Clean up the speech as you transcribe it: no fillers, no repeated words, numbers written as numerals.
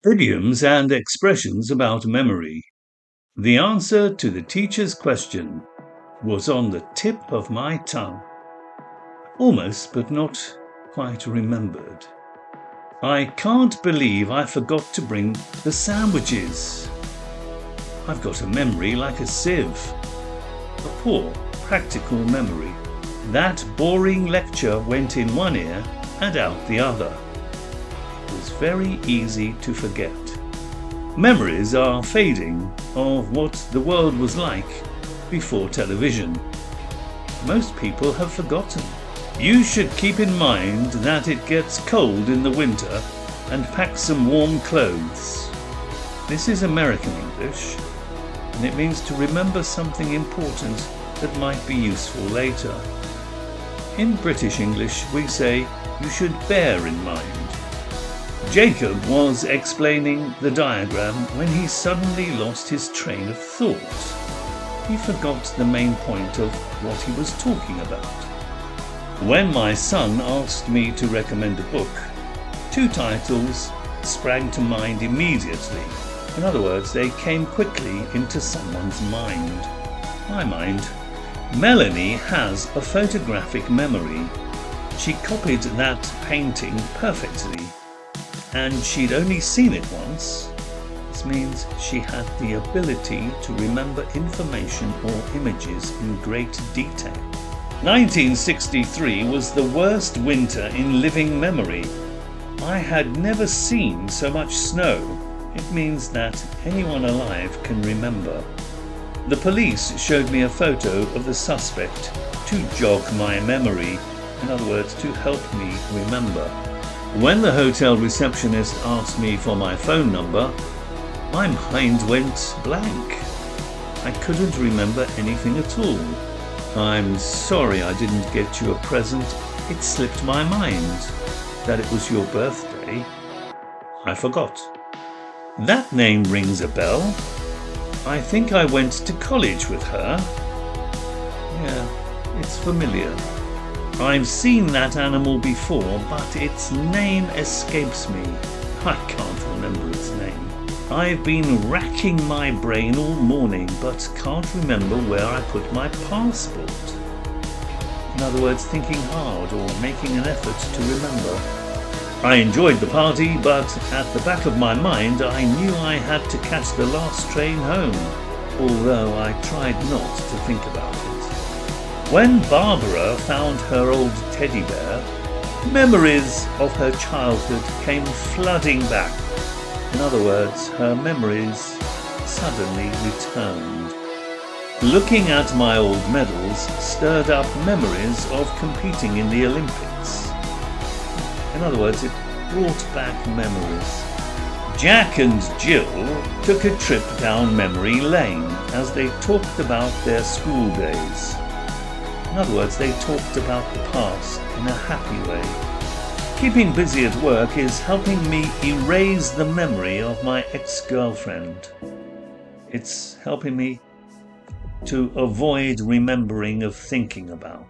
Idioms and expressions about memory. The answer to the teacher's question was on the tip of my tongue. Almost, but not quite remembered. I can't believe I forgot to bring the sandwiches. I've got a memory like a sieve. A poor, practical memory. That boring lecture went in one ear and out the other. It was very easy to forget. Memories are fading of what the world was like before television. Most people have forgotten. You should keep in mind that it gets cold in the winter and pack some warm clothes. This is American English, and it means to remember something important that might be useful later. In British English, we say you should bear in mind. Jacob was explaining the diagram when he suddenly lost his train of thought. He forgot the main point of what he was talking about. When my son asked me to recommend a book, two titles sprang to mind immediately. In other words, they came quickly into someone's mind. My mind. Melanie has a photographic memory. She copied that painting perfectly, and she'd only seen it once. This means she had the ability to remember information or images in great detail. 1963 was the worst winter in living memory. I had never seen so much snow. It means that anyone alive can remember. The police showed me a photo of the suspect to jog my memory, in other words, to help me remember. When the hotel receptionist asked me for my phone number, my mind went blank. I couldn't remember anything at all. I'm sorry I didn't get you a present. It slipped my mind that it was your birthday. I forgot. That name rings a bell. I think I went to college with her. Yeah, it's familiar. I've seen that animal before, but its name escapes me. I can't remember its name. I've been racking my brain all morning, but can't remember where I put my passport. In other words, thinking hard or making an effort to remember. I enjoyed the party, but at the back of my mind I knew I had to catch the last train home, although I tried not to think about it. When Barbara found her old teddy bear, memories of her childhood came flooding back. In other words, her memories suddenly returned. Looking at my old medals stirred up memories of competing in the Olympics. In other words, it brought back memories. Jack and Jill took a trip down memory lane as they talked about their school days. In other words, they talked about the past in a happy way. Keeping busy at work is helping me erase the memory of my ex-girlfriend. It's helping me to avoid remembering of thinking about.